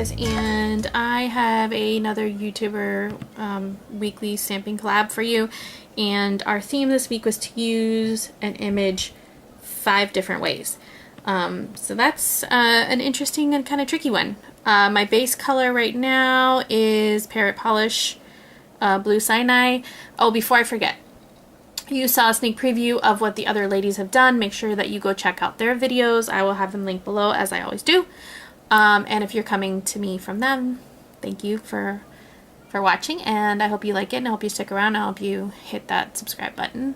guys, and I have another YouTuber weekly stamping collab for you, and our theme this week was to use an image 5 different ways. So that's an interesting and kind of tricky one. My base color right now is Parrot Polish Blue Sinai. Oh, before I forget, you saw a sneak preview of what the other ladies have done. Make sure that you go check out their videos. I will have them linked below, as I always do. And if you're coming to me from them, thank you for watching, and I hope you like it, and I hope you stick around. I hope you hit that subscribe button.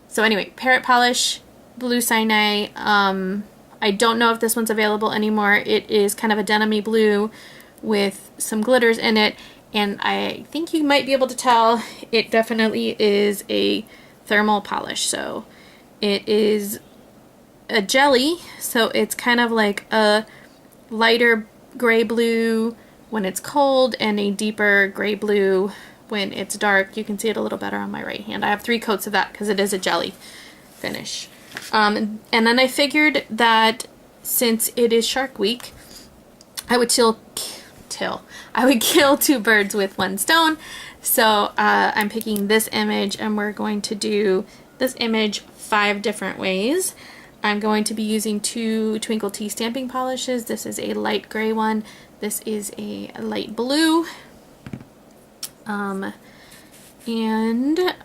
So anyway, Parrot Polish Blue Sinai. I don't know if this one's available anymore. It is kind of a denim-y blue with some glitters in it, and I think you might be able to tell it definitely is a thermal polish. So it is a jelly, so it's kind of like a lighter gray blue when it's cold and a deeper gray blue when it's dark. You can see it a little better on my right hand. I have 3 coats of that because it is a jelly finish. And then I figured that since it is Shark Week, I would kill 2 birds with 1 stone. So I'm picking this image, and we're going to do this image 5 different ways. I'm going to be using 2 Twinkled T stamping polishes. This is a light gray one. This is a light blue. And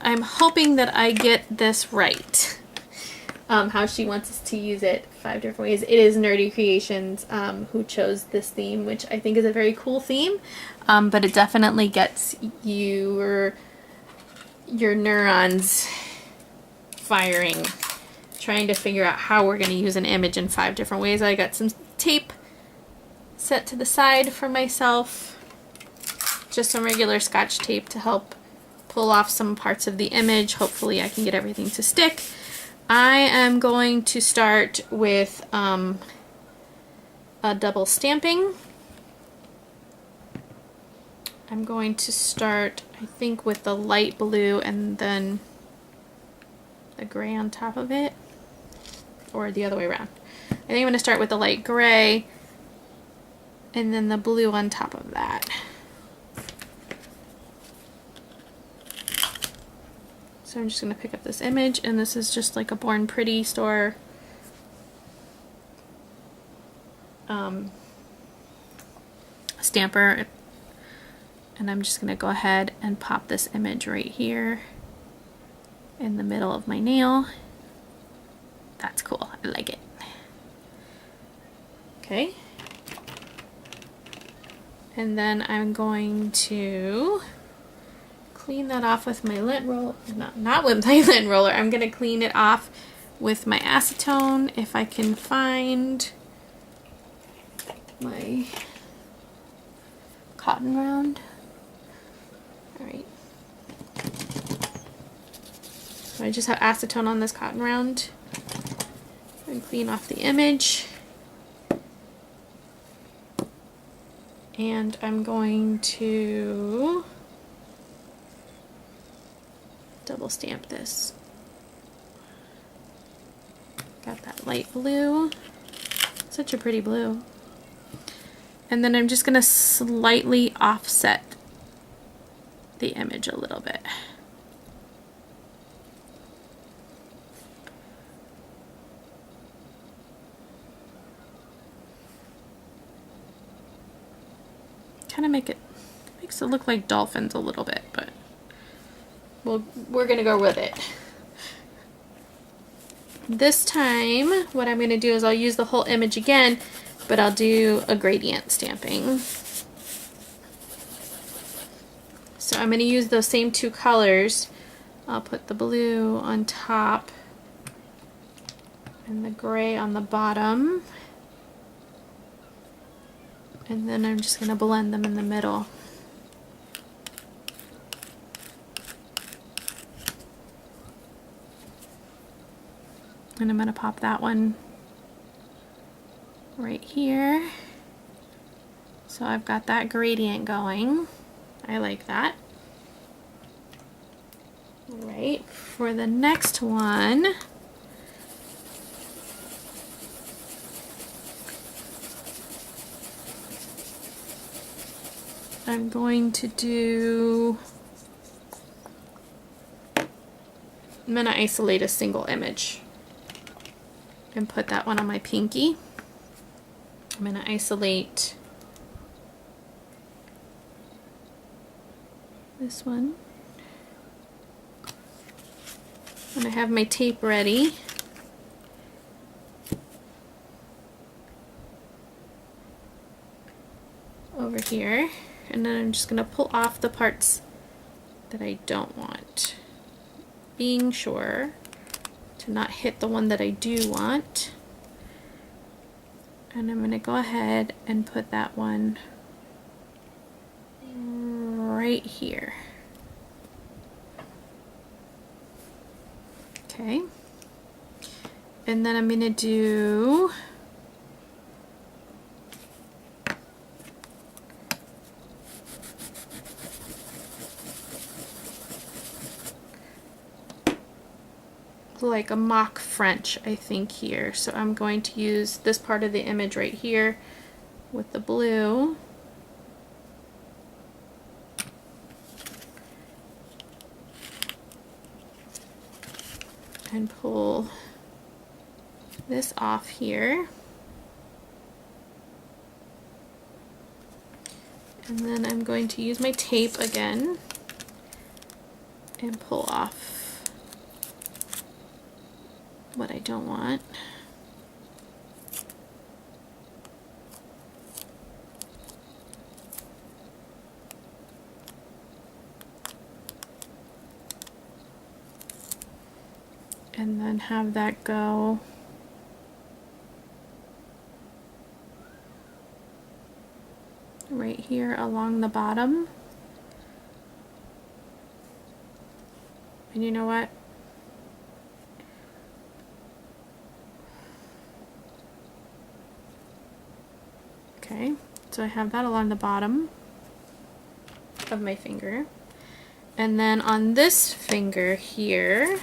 I'm hoping that I get this right. How she wants us to use it 5 different ways. It is Nerdy Creations who chose this theme, which I think is a very cool theme, but it definitely gets your neurons firing, trying to figure out how we're going to use an image in 5 different ways. I got some tape set to the side for myself, just some regular Scotch tape to help pull off some parts of the image. Hopefully I can get everything to stick. I am going to start with a double stamping. I'm going to start, I think, with the light blue and then the gray on top of it, or the other way around. I think I'm going to start with the light gray and then the blue on top of that. So I'm just going to pick up this image, and this is just like a Born Pretty store stamper, and I'm just going to go ahead and pop this image right here in the middle of my nail. That's cool. I like it. Okay. And then I'm going to clean that off with my lint roller. Not with my lint roller. I'm going to clean it off with my acetone if I can find my cotton round. Alright. So I just have acetone on this cotton round. And clean off the image. And I'm going to double stamp this. Got that light blue. Such a pretty blue. And then I'm just going to slightly offset the image a little bit. Kind of makes it look like dolphins a little bit, but we're gonna go with it. This time, what I'm gonna do is I'll use the whole image again, but I'll do a gradient stamping. So I'm gonna use those same 2 colors. I'll put the blue on top and the gray on the bottom. And then I'm just gonna blend them in the middle. And I'm going to pop that one right here. So I've got that gradient going. I like that. Alright, for the next one, I'm going to isolate a single image and put that one on my pinky. I'm going to isolate this one. And I have my tape ready. Over here, and then I'm just going to pull off the parts that I don't want, being sure to not hit the one that I do want. And I'm going to go ahead and put that one right here. Okay, and then I'm going to do like a mock French, I think, here. So I'm going to use this part of the image right here with the blue. And pull this off here. And then I'm going to use my tape again and pull off what I don't want. And then have that go right here along the bottom. And you know what? Okay, so I have that along the bottom of my finger. And then on this finger here,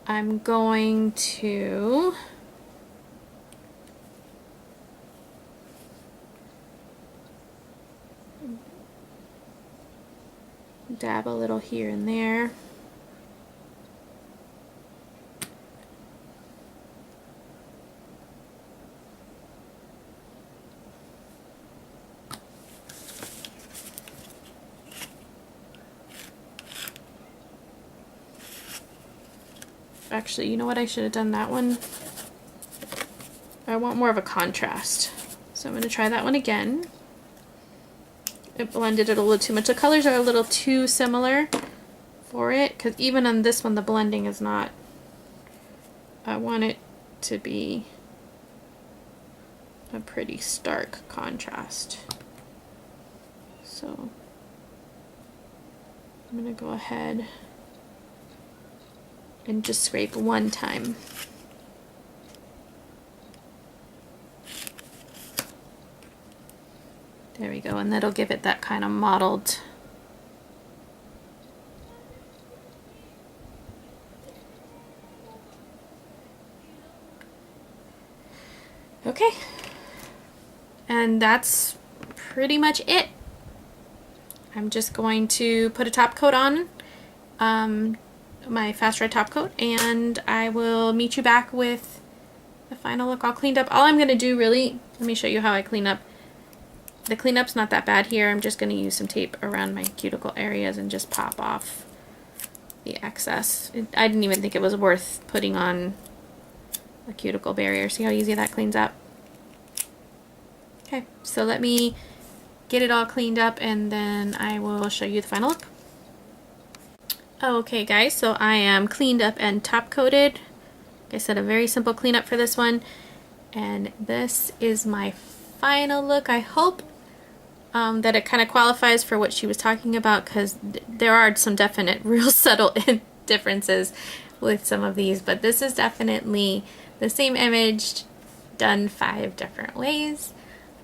I'm going to dab a little here and there. Actually, you know what? I should have done that one. I want more of a contrast. So I'm going to try that one again. It blended it a little too much. The colors are a little too similar for it, because even on this one the blending is not. I want it to be a pretty stark contrast. So I'm going to go ahead and just scrape one time. There we go, and that'll give it that kind of mottled. Okay, and that's pretty much it. I'm just going to put a top coat on, my fast red top coat, and I will meet you back with the final look all cleaned up. All I'm going to do really, let me show you how I clean up. The cleanup's not that bad here. I'm just going to use some tape around my cuticle areas and just pop off the excess. I didn't even think it was worth putting on a cuticle barrier. See how easy that cleans up? Okay, so let me get it all cleaned up and then I will show you the final look. Okay guys, so I am cleaned up and top coated. Like I said, a very simple cleanup for this one. And this is my final look. I hope that it kind of qualifies for what she was talking about, because there are some definite real subtle differences with some of these, but this is definitely the same image done 5 different ways.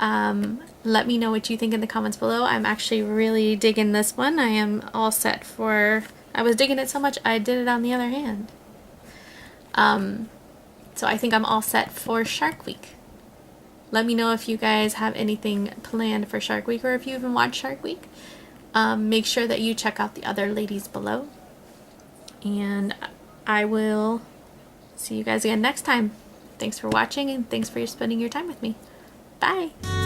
Let me know what you think in the comments below. I'm actually really digging this one. I am all set for, I was digging it so much I did it on the other hand. So I think I'm all set for Shark Week. Let me know if you guys have anything planned for Shark Week or if you even watch Shark Week. Make sure that you check out the other ladies below. And I will see you guys again next time. Thanks for watching and thanks for spending your time with me. Bye!